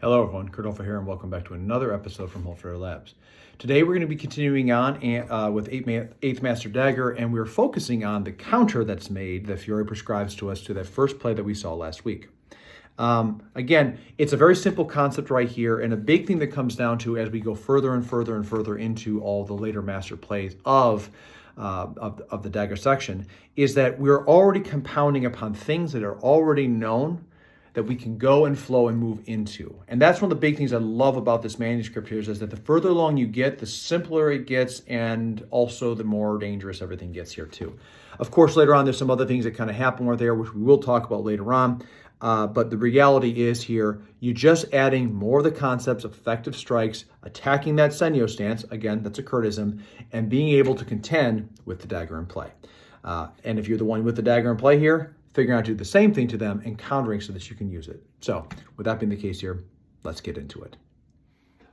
Hello everyone, Kurt Olfa here and welcome back to another episode from Holfer Labs. Today we're going to be continuing on with 8th Master Dagger, and we're focusing on the counter that's made that Fiore prescribes to us to that first play that we saw last week. Again, it's a very simple concept right here, and a big thing that comes down to as we go further and further and further into all the later master plays of the Dagger section is that we're already compounding upon things that are already known that we can go and flow and move into. And that's one of the big things I love about this manuscript here is that the further along you get, the simpler it gets, and also the more dangerous everything gets here too. Of course, later on, there's some other things that kind of happen right there, which we will talk about later on. But the reality is here, you're just adding more of the concepts of effective strikes, attacking that Senyo stance, again, that's a Kurtism, and being able to contend with the dagger in play. And if you're the one with the dagger in play here, figuring out to do the same thing to them and countering so that you can use it. So with that being the case here, let's get into it.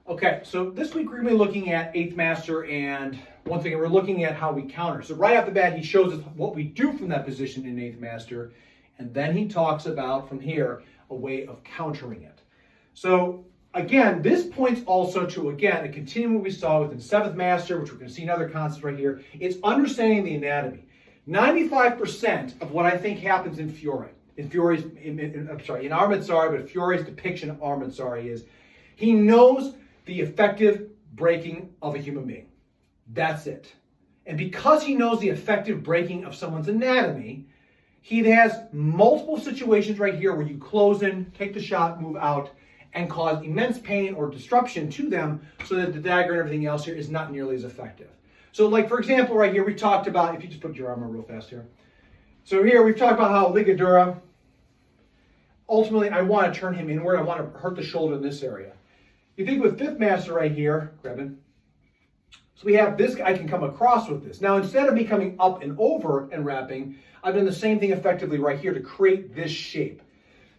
Okay, so this week we're going to be looking at 8th Master, and once again, we're looking at how we counter. So right off the bat, he shows us what we do from that position in 8th Master, and then he talks about, from here, a way of countering it. So again, this points also to, again, a continuum we saw within 7th Master, which we're going to see another concept right here. It's understanding the anatomy. 95% of what I think happens in Fiore, in Armitsari, but Fiore's depiction of Armitsari is he knows the effective breaking of a human being. That's it. And because he knows the effective breaking of someone's anatomy, he has multiple situations right here where you close in, take the shot, move out, and cause immense pain or disruption to them so that the dagger and everything else here is not nearly as effective. So like, for example, right here, we talked about, if you just put your arm on real fast here. So here, we've talked about how Ligadura, ultimately, I want to turn him inward. I want to hurt the shoulder in this area. You think with 5th Master right here, grab it. So we have this, I can come across with this. Now, instead of me coming up and over and wrapping, I've done the same thing effectively right here to create this shape.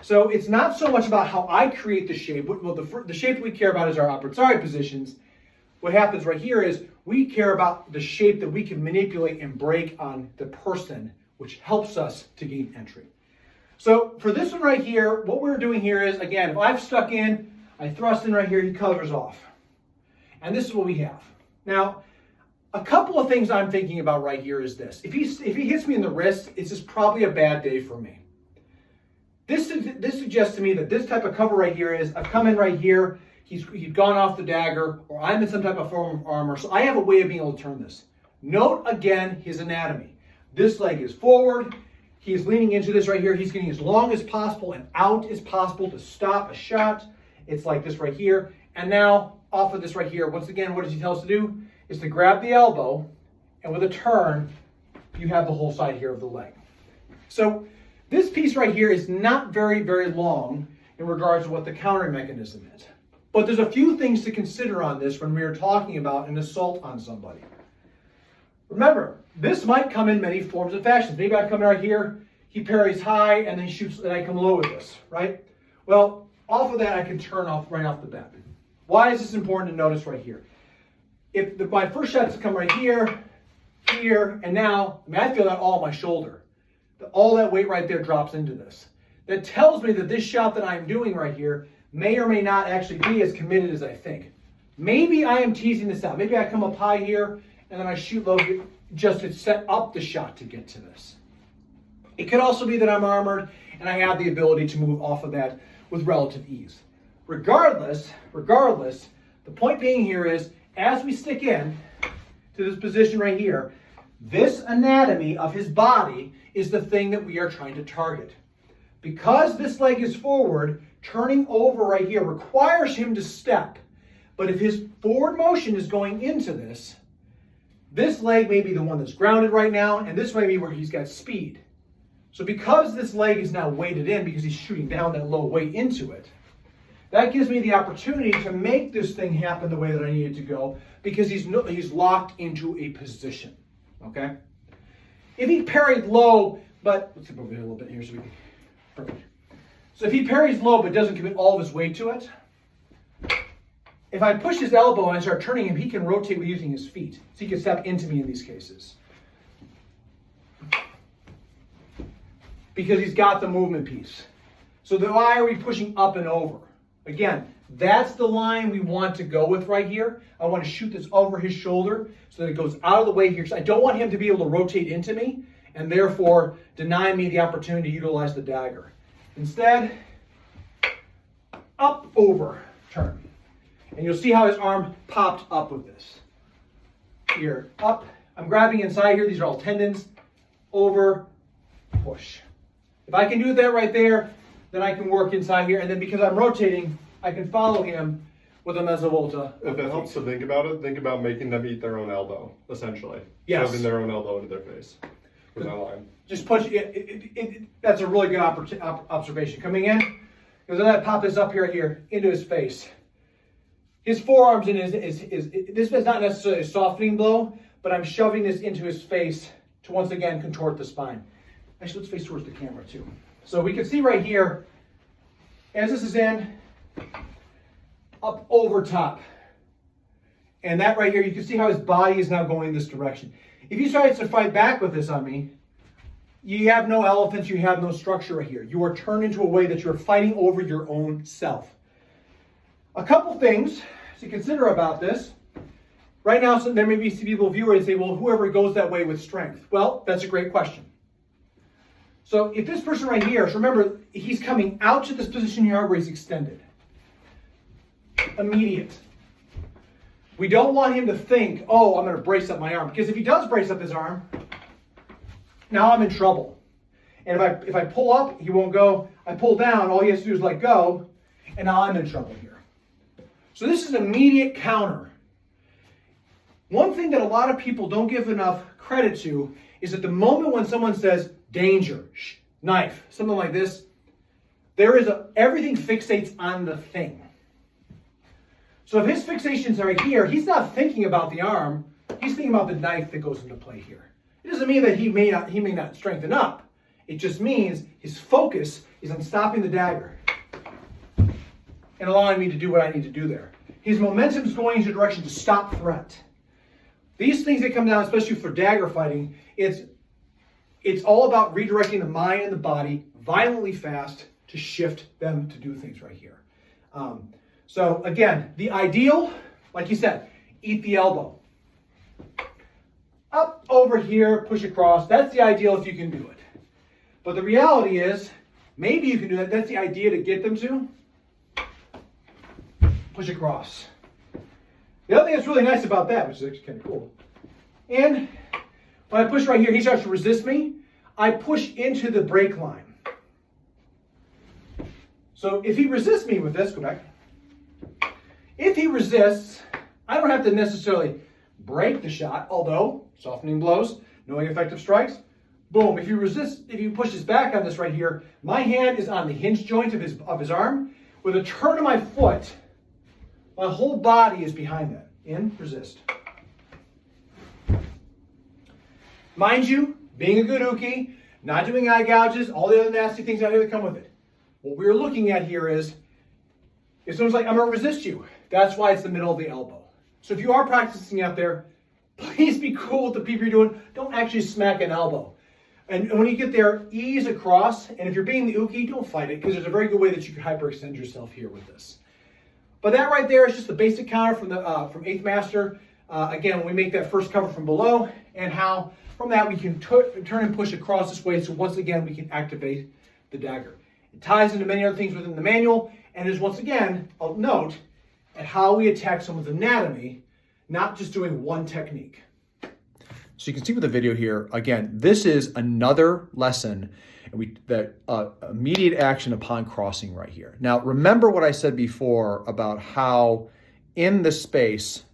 So it's not so much about how I create the shape. Well, the shape we care about is our Armitsari positions. What happens right here is we care about the shape that we can manipulate and break on the person, which helps us to gain entry. So for this one right here, what we're doing here is, again, if I've stuck in, I thrust in right here, he covers off. And this is what we have. Now, a couple of things I'm thinking about right here is this. If he hits me in the wrist, it's just probably a bad day for me. This suggests to me that this type of cover right here is, I've come in right here, he's gone off the dagger, or I'm in some type of form of armor, so I have a way of being able to turn this. Note, again, his anatomy. This leg is forward. He's leaning into this right here. He's getting as long as possible and out as possible to stop a shot. It's like this right here. And now, off of this right here, once again, what does he tell us to do? Is to grab the elbow, and with a turn, you have the whole side here of the leg. So this piece right here is not very, very long in regards to what the countering mechanism is. But there's a few things to consider on this when we are talking about an assault on somebody. Remember, this might come in many forms and fashions. Maybe I come right here, he parries high, and then he shoots, and I come low with this, right? Well, off of that, I can turn off right off the bat. Why is this important to notice right here? If my first shot is to come right here, here, and now, I feel that all on my shoulder. All that weight right there drops into this. That tells me that this shot that I'm doing right here may or may not actually be as committed as I think. Maybe I am teasing this out. Maybe I come up high here, and then I shoot low here just to set up the shot to get to this. It could also be that I'm armored, and I have the ability to move off of that with relative ease. Regardless, the point being here is, as we stick in to this position right here, this anatomy of his body is the thing that we are trying to target. Because this leg is forward, turning over right here requires him to step. But if his forward motion is going into this leg may be the one that's grounded right now, and this may be where he's got speed. So because this leg is now weighted in, because he's shooting down that low weight into it, that gives me the opportunity to make this thing happen the way that I need it to go, because he's locked into a position, okay? If he parried low, but, let's come over here a little bit here so we can, perfect. So if he parries low but doesn't commit all of his weight to it, if I push his elbow and I start turning him, he can rotate with using his feet. So he can step into me in these cases. Because he's got the movement piece. So why are we pushing up and over? Again, That's the line we want to go with right here. I want to shoot this over his shoulder so that it goes out of the way here. So I don't want him to be able to rotate into me and therefore deny me the opportunity to utilize the dagger. Instead, up, over, turn. And you'll see how his arm popped up with this. Here, up. I'm grabbing inside here. These are all tendons. Over, push. If I can do that right there, then I can work inside here. And then because I'm rotating, I can follow him with a mezzo volta. If it helps to think about it, think about making them eat their own elbow, essentially. Yes. Shoving their own elbow into their face with that line. Just punch it. That's a really good observation. Coming in, because then I pop this up here into his face. His forearms in this is not necessarily a softening blow, but I'm shoving this into his face to once again contort the spine. Actually, let's face towards the camera too. So we can see right here, as this is in, up over top. And that right here, you can see how his body is now going this direction. If you try to fight back with this on me, you have no elephants, you have no structure right here. You are turned into a way that you're fighting over your own self. A couple things to consider about this. Right now, so there may be some people viewing and say, well, whoever goes that way with strength. Well, that's a great question. So if this person right here, so remember, he's coming out to this position here where he's extended. Immediate. We don't want him to think, oh, I'm going to brace up my arm. Because if he does brace up his arm, now I'm in trouble. And if I pull up, he won't go. I pull down, all he has to do is let go, and now I'm in trouble here. So this is an immediate counter. One thing that a lot of people don't give enough credit to is at the moment when someone says, danger, knife, something like this, everything fixates on the thing. So if his fixations are here, he's not thinking about the arm, he's thinking about the knife that goes into play here. It doesn't mean that he may not strengthen up. It just means his focus is on stopping the dagger and allowing me to do what I need to do there. His momentum is going into a direction to stop threat. These things that come down, especially for dagger fighting, it's all about redirecting the mind and the body violently fast to shift them to do things right here. So again, the ideal, like you said, eat the elbow. Up, over here, push across. That's the ideal if you can do it. But the reality is, maybe you can do that. That's the idea to get them to. Push across. The other thing that's really nice about that, which is actually kind of cool, and when I push right here, he starts to resist me. I push into the break line. So if he resists me with this, go back. If he resists, I don't have to necessarily break the shot, although softening blows, knowing effective strikes. Boom, if he pushes back on this right here, my hand is on the hinge joint of his arm. With a turn of my foot, my whole body is behind that. In, resist. Mind you, being a good uke, not doing eye gouges, all the other nasty things out here that come with it. What we're looking at here is, if someone's like, I'm going to resist you, that's why it's the middle of the elbow. So if you are practicing out there, please be cool with the people you're doing. Don't actually smack an elbow. And when you get there, ease across. And if you're being the uke, don't fight it, because there's a very good way that you can hyperextend yourself here with this. But that right there is just the basic counter from 8th Master. Again, when we make that first cover from below, and how from that we can turn and push across this way, so once again we can activate the dagger. It ties into many other things within the manual, and is once again a note at how we attack someone's anatomy, not just doing one technique. So you can see with the video here, again, this is another lesson that immediate action upon crossing right here. Now, remember what I said before about how in this space,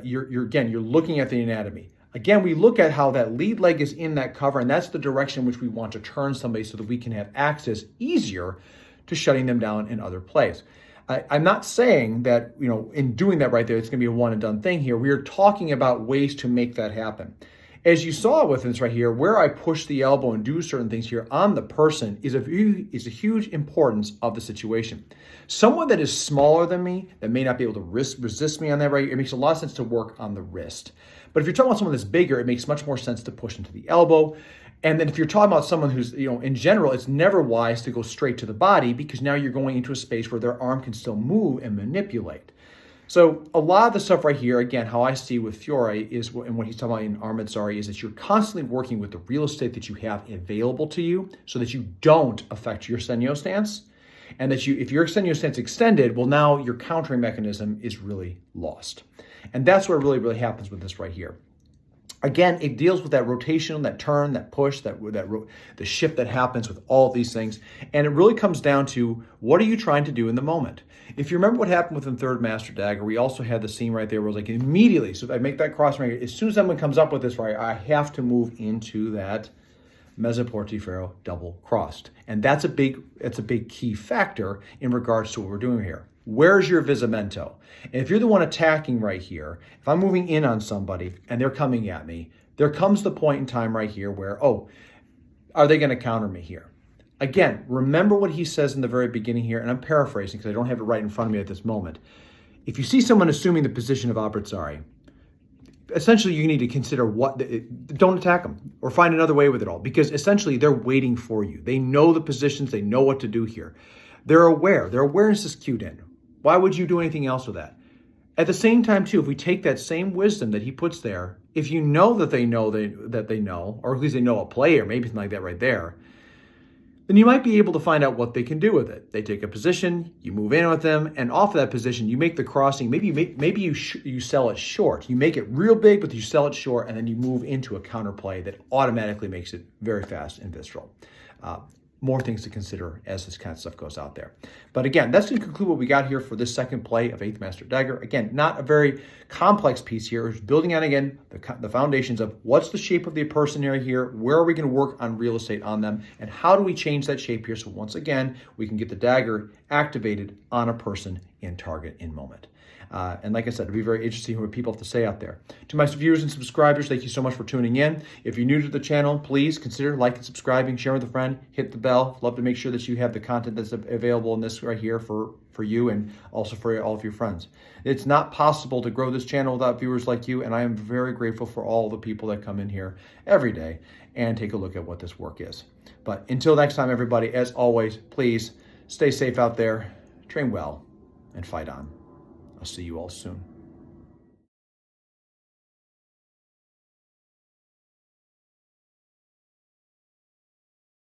you're looking at the anatomy. Again, we look at how that lead leg is in that cover, and that's the direction in which we want to turn somebody so that we can have access easier to shutting them down in other plays. I'm not saying that, in doing that right there, it's going to be a one and done thing here. We are talking about ways to make that happen. As you saw with this right here, where I push the elbow and do certain things here on the person is a huge importance of the situation. Someone that is smaller than me, that may not be able to resist me on that right, it makes a lot of sense to work on the wrist. But if you're talking about someone that's bigger, it makes much more sense to push into the elbow. And then if you're talking about someone who's, in general, it's never wise to go straight to the body because now you're going into a space where their arm can still move and manipulate. So a lot of the stuff right here, again, how I see with Fiore is, and what he's talking about in Armadzari, is that you're constantly working with the real estate that you have available to you so that you don't affect your Senyo stance. And that if your Senyo stance extended, well, now your countering mechanism is really lost. And that's what really, really happens with this right here. Again, it deals with that rotation, that turn, that push, the shift that happens with all of these things. And it really comes down to, what are you trying to do in the moment? If you remember what happened within Third Master Dagger, we also had the scene right there where it was like immediately, so if I make that cross right, as soon as someone comes up with this right, I have to move into that Mezzo Portiferro double crossed. And that's a big key factor in regards to what we're doing here. Where's your visamento? And if you're the one attacking right here, if I'm moving in on somebody and they're coming at me, there comes the point in time right here where, are they going to counter me here? Again, remember what he says in the very beginning here, and I'm paraphrasing because I don't have it right in front of me at this moment. If you see someone assuming the position of Abrazari, essentially you need to consider don't attack them or find another way with it all, because essentially they're waiting for you. They know the positions, they know what to do here. They're aware, their awareness is cued in. Why would you do anything else with that? At the same time too, if we take that same wisdom that he puts there, if you know that they know, or at least they know a play or maybe something like that right there, then you might be able to find out what they can do with it. They take a position, you move in with them, and off of that position, you make the crossing. Maybe you sell it short. You make it real big, but you sell it short, and then you move into a counterplay that automatically makes it very fast and visceral. More things to consider as this kind of stuff goes out there. But again, that's going to conclude what we got here for this second play of 8th Master Dagger. Again, not a very complex piece here. It's building on, again, the foundations of what's the shape of the person here, where are we going to work on real estate on them, and how do we change that shape here so once again, we can get the dagger activated on a person in target in moment. And like I said, it'll be very interesting what people have to say out there. To my viewers and subscribers, thank you so much for tuning in. If you're new to the channel, please consider liking, subscribing, sharing with a friend, hit the bell. Love to make sure that you have the content that's available in this right here for you and also for all of your friends. It's not possible to grow this channel without viewers like you, and I am very grateful for all the people that come in here every day and take a look at what this work is. But until next time, everybody, as always, please stay safe out there, train well, and fight on. I'll see you all soon.